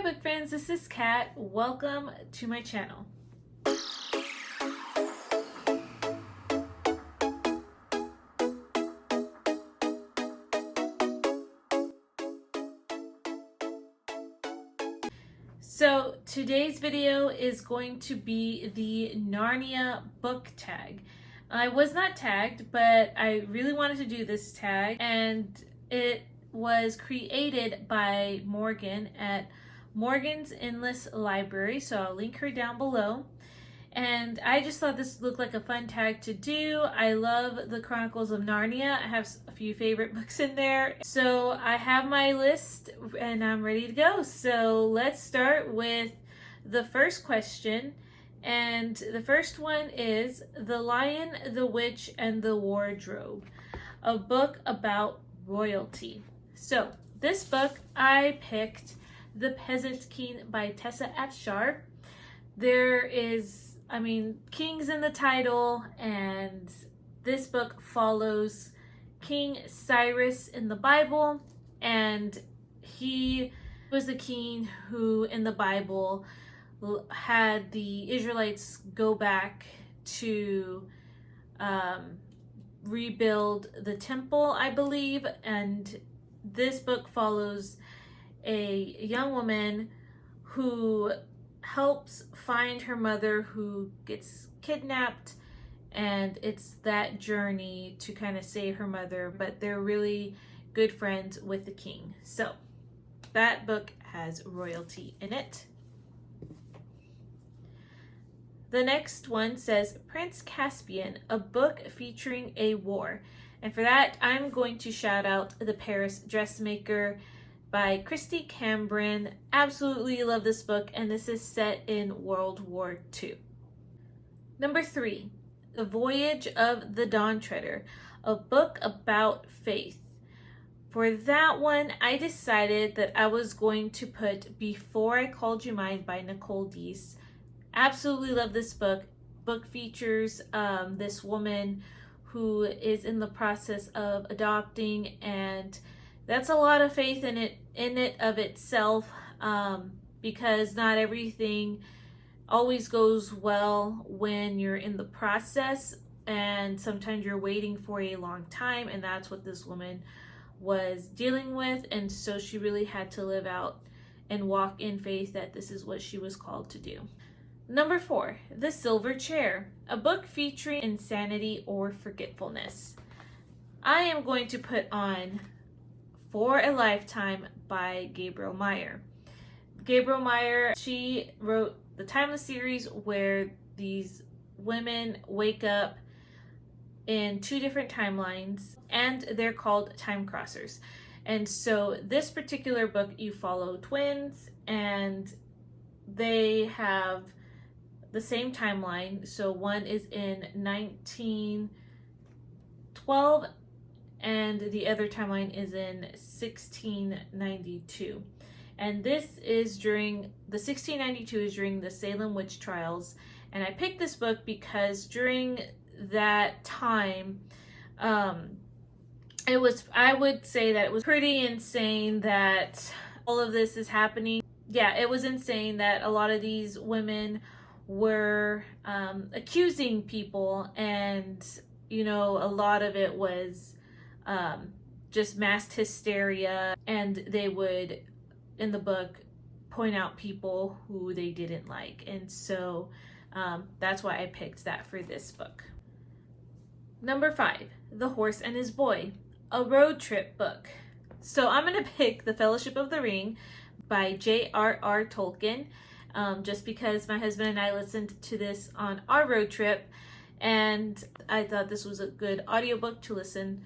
book friends, this is Kat. Welcome to my channel. So today's video is going to be the Narnia Book Tag. I was not tagged, but I really wanted to do this tag, and it was created by Morgan at Morgan's Endless Library, so I'll link her down below. And I just thought this looked like a fun tag to do. I love the Chronicles of Narnia. I have a few favorite books in there. So I have my list and I'm ready to go. So let's start with the first question. And the first one is The Lion, the Witch, and the Wardrobe, a book about royalty. So this book I picked The Peasant King by Tessa Afshar. There is, king's in the title, and this book follows King Cyrus in the Bible, and he was the king who in the Bible had the Israelites go back to rebuild the temple, I believe, and this book follows a young woman who helps find her mother who gets kidnapped, and it's that journey to kind of save her mother, but they're really good friends with the king. So that book has royalty in it. The next one says Prince Caspian, a book featuring a war. And for that, I'm going to shout out The Paris Dressmaker by Christy Cambrin. Absolutely love this book, and this is set in World War II. Number 3, The Voyage of the Dawn Treader, a book about faith. For that one, I decided that I was going to put Before I Called You Mine by Nicole Deese. Absolutely love this book. Book features this woman who is in the process of adopting, and that's a lot of faith in it of itself, because not everything always goes well when you're in the process, and sometimes you're waiting for a long time, and that's what this woman was dealing with, and so she really had to live out and walk in faith that this is what she was called to do. Number 4, The Silver Chair, a book featuring insanity or forgetfulness. I am going to put on For a Lifetime by Gabriel Meyer. Gabriel Meyer, she wrote the timeless series where these women wake up in 2 different timelines, and they're called time crossers. And so this particular book, you follow twins, and they have the same timeline. So one is in 1912 and the other timeline is in 1692. And this is during, the 1692 is during the Salem witch trials. And I picked this book because during that time, I would say that it was pretty insane that all of this is happening. Yeah, it was insane that a lot of these women were accusing people, and a lot of it was just mass hysteria, and they would in the book point out people who they didn't like, and so that's why I picked that for this book. Number 5, The Horse and His Boy, a road trip book. So I'm gonna pick The Fellowship of the Ring by J.R.R. Tolkien, just because my husband and I listened to this on our road trip, and I thought this was a good audiobook to listen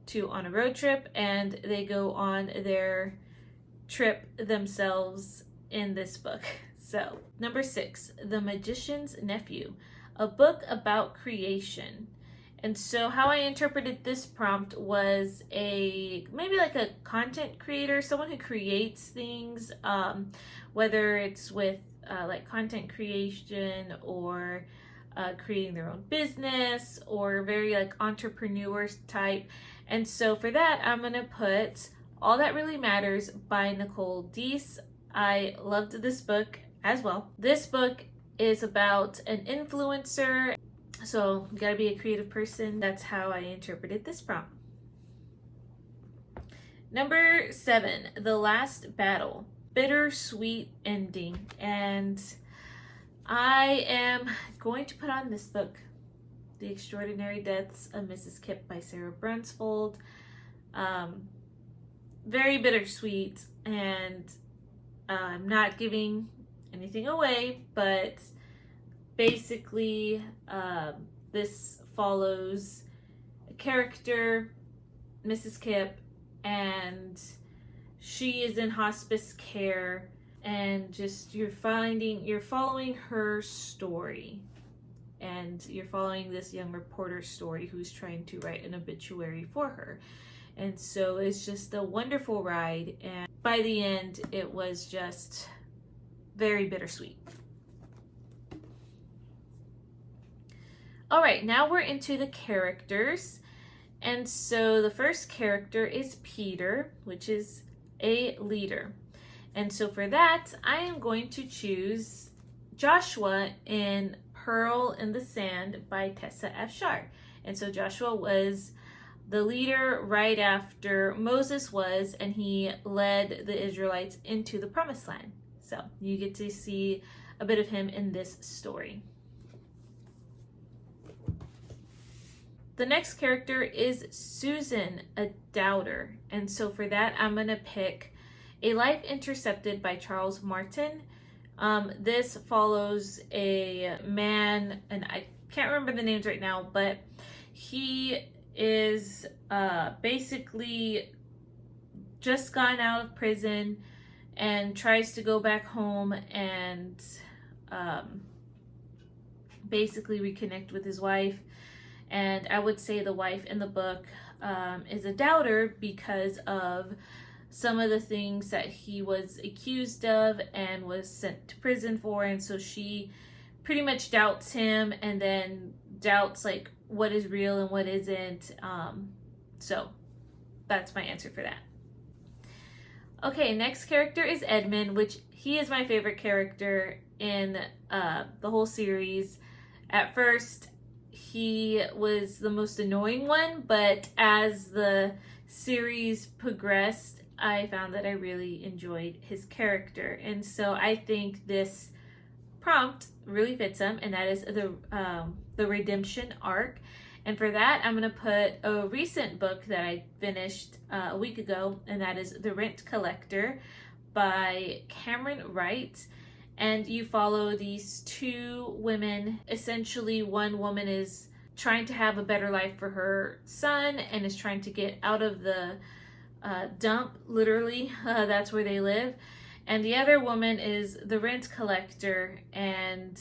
to on a road trip, and they go on their trip themselves in this book. So, number 6, The Magician's Nephew, a book about creation. And so how I interpreted this prompt was maybe like a content creator, someone who creates things, whether it's with like content creation or creating their own business, or very like entrepreneur type. And so for that, I'm gonna put All That Really Matters by Nicole Deese. I loved this book as well. This book is about an influencer, so you gotta be a creative person. That's how I interpreted this prompt. Number 7, The Last Battle. Bittersweet ending. And I am going to put on this book, The Extraordinary Deaths of Mrs. Kipp by Sarah Brunsfold. Very bittersweet, and I'm not giving anything away, but basically this follows a character, Mrs. Kipp, and she is in hospice care, and just you're following her story, and you're following this young reporter's story who's trying to write an obituary for her. And so it's just a wonderful ride, and by the end it was just very bittersweet. All right, now we're into the characters. And so the first character is Peter, which is a leader. And so for that, I am going to choose Joshua in Pearl in the Sand by Tessa Afshar. And so Joshua was the leader right after Moses was, and he led the Israelites into the Promised Land. So you get to see a bit of him in this story. The next character is Susan, a doubter. And so for that, I'm going to pick A Life Intercepted by Charles Martin. This follows a man, and I can't remember the names right now, but he is basically just gotten out of prison and tries to go back home and basically reconnect with his wife. And I would say the wife in the book is a doubter because of some of the things that he was accused of and was sent to prison for. And so she pretty much doubts him, and then doubts like what is real and what isn't. So that's my answer for that. Okay, next character is Edmund, which he is my favorite character in the whole series. At first, he was the most annoying one, but as the series progressed, I found that I really enjoyed his character. And so I think this prompt really fits him, and that is the redemption arc. And for that, I'm going to put a recent book that I finished a week ago, and that is The Rent Collector by Cameron Wright. And you follow these two women. Essentially, one woman is trying to have a better life for her son and is trying to get out of the dump, literally. That's where they live. And the other woman is the rent collector. And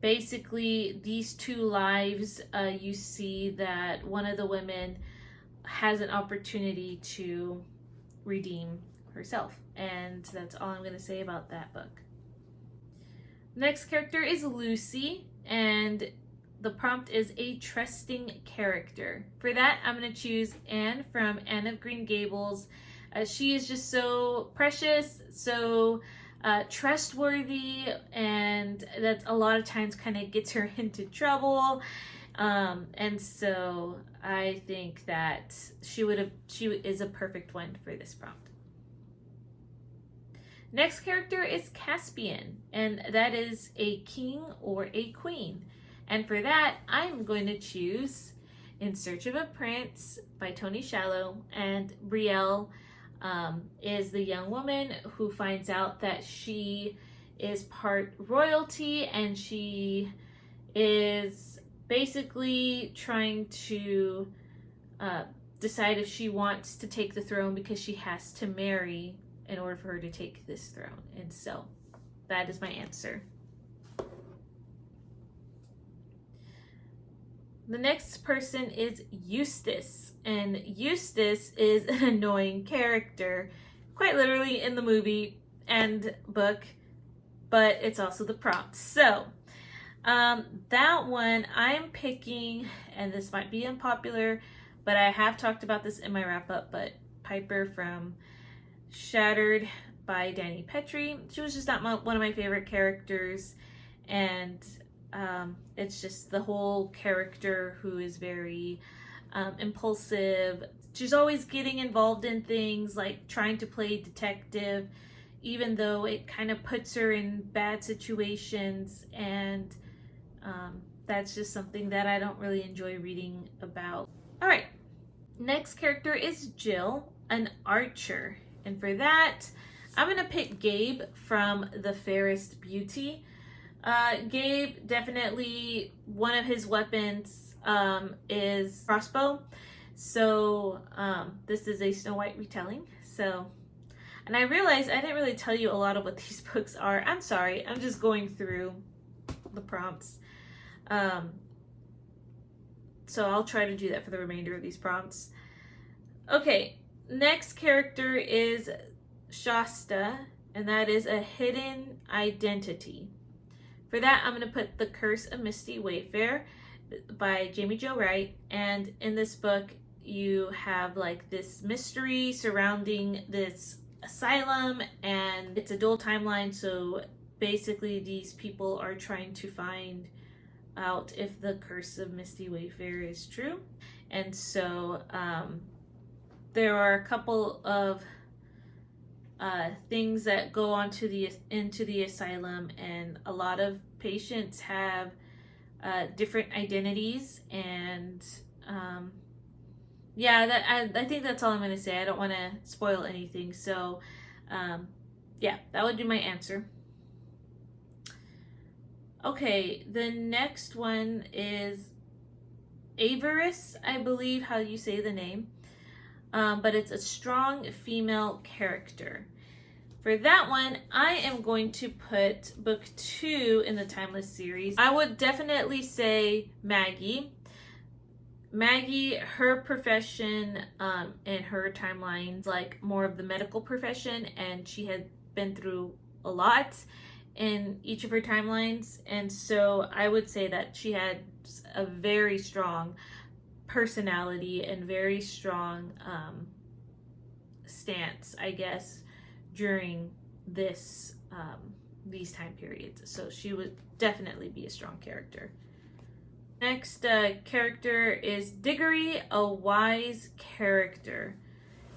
basically, these two lives, you see that one of the women has an opportunity to redeem herself. And that's all I'm going to say about that book. Next character is Lucy, and the prompt is a trusting character. For that, I'm going to choose Anne from Anne of Green Gables. She is just so precious, so trustworthy, and that a lot of times kind of gets her into trouble. And so I think that she is a perfect one for this prompt. Next character is Caspian, and that is a king or a queen. And for that, I'm going to choose In Search of a Prince by Tony Shalhoub. And Brielle is the young woman who finds out that she is part royalty, and she is basically trying to decide if she wants to take the throne, because she has to marry in order for her to take this throne. And so that is my answer. The next person is Eustace, and Eustace is an annoying character, quite literally in the movie and book, but it's also the prompt. So that one I'm picking, and this might be unpopular, but I have talked about this in my wrap up, but Piper from Shattered by Danny Petrie. She was just not one of my favorite characters, and it's just the whole character who is very impulsive. She's always getting involved in things, like trying to play detective, even though it kind of puts her in bad situations, and that's just something that I don't really enjoy reading about. All right, next character is Jill, an archer. And for that, I'm going to pick Gabe from The Fairest Beauty. Gabe, definitely one of his weapons is crossbow. So this is a Snow White retelling. So, and I realized I didn't really tell you a lot of what these books are. I'm sorry. I'm just going through the prompts. So I'll try to do that for the remainder of these prompts. Okay, next character is Shasta, and that is a hidden identity. For that, I'm going to put The Curse of Misty Wayfair by Jamie Jo Wright. And in this book, you have like this mystery surrounding this asylum, and it's a dual timeline. So basically, these people are trying to find out if the Curse of Misty Wayfair is true. And so there are a couple of things that go onto into the asylum, and a lot of patients have different identities, and yeah, I think that's all I'm going to say. I don't want to spoil anything, so yeah, that would be my answer. Okay, the next one is Avarice, I believe how you say the name. But it's a strong female character. For that one, I am going to put book 2 in the Timeless series. I would definitely say Maggie. Maggie, her profession and her timelines, like more of the medical profession, and she had been through a lot in each of her timelines, and so I would say that she had a very strong personality and very strong stance, I guess, during this these time periods. So she would definitely be a strong character. Next character is Diggory, a wise character,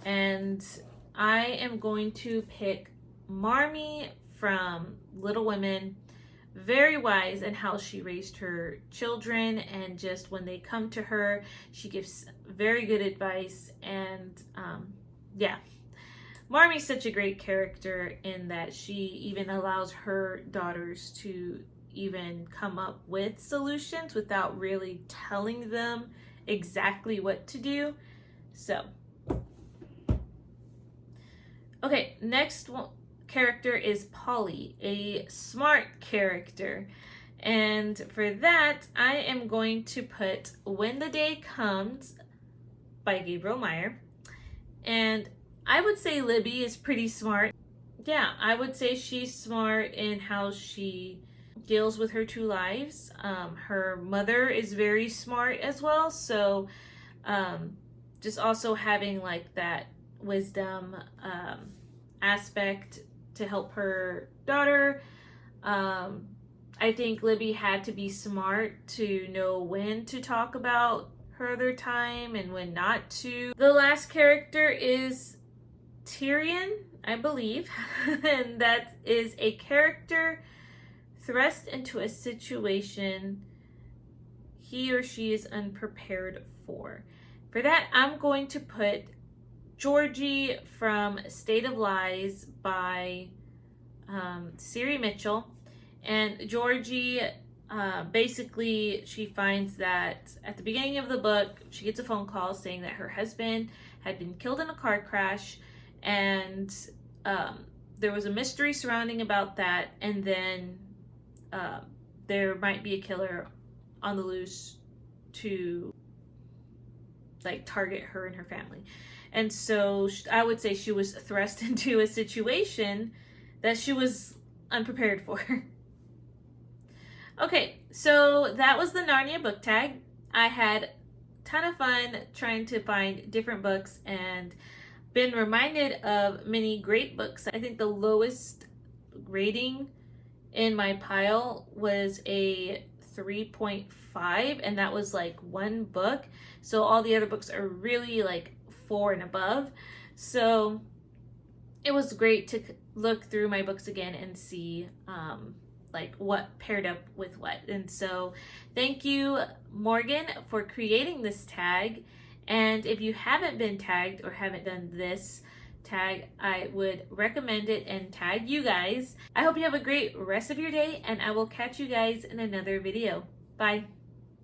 and I am going to pick Marmee from Little Women. Very wise in how she raised her children, and just when they come to her, she gives very good advice. And yeah, Marmee's such a great character in that she even allows her daughters to even come up with solutions without really telling them exactly what to do. So okay, next one character is Polly, a smart character. And for that, I am going to put When the Day Comes by Gabriel Meyer. And I would say Libby is pretty smart. Yeah, I would say she's smart in how she deals with her two lives. Her mother is very smart as well. So just also having like that wisdom aspect to help her daughter. I think Libby had to be smart to know when to talk about her other time and when not to. The last character is Tyrion, I believe, and that is a character thrust into a situation he or she is unprepared for. For that, I'm going to put Georgie from State of Lies by Siri Mitchell. And Georgie, basically, she finds that at the beginning of the book, she gets a phone call saying that her husband had been killed in a car crash, and there was a mystery surrounding about that, and then there might be a killer on the loose to like target her and her family. And so I would say she was thrust into a situation that she was unprepared for. Okay, so that was the Narnia Book Tag. I had a ton of fun trying to find different books and been reminded of many great books. I think the lowest rating in my pile was a 3.5, and that was like one book. So all the other books are really like 4 and above. So it was great to look through my books again and see like what paired up with what. And so thank you, Morgan, for creating this tag. And if you haven't been tagged or haven't done this tag, I would recommend it and tag you guys. I hope you have a great rest of your day, and I will catch you guys in another video. Bye.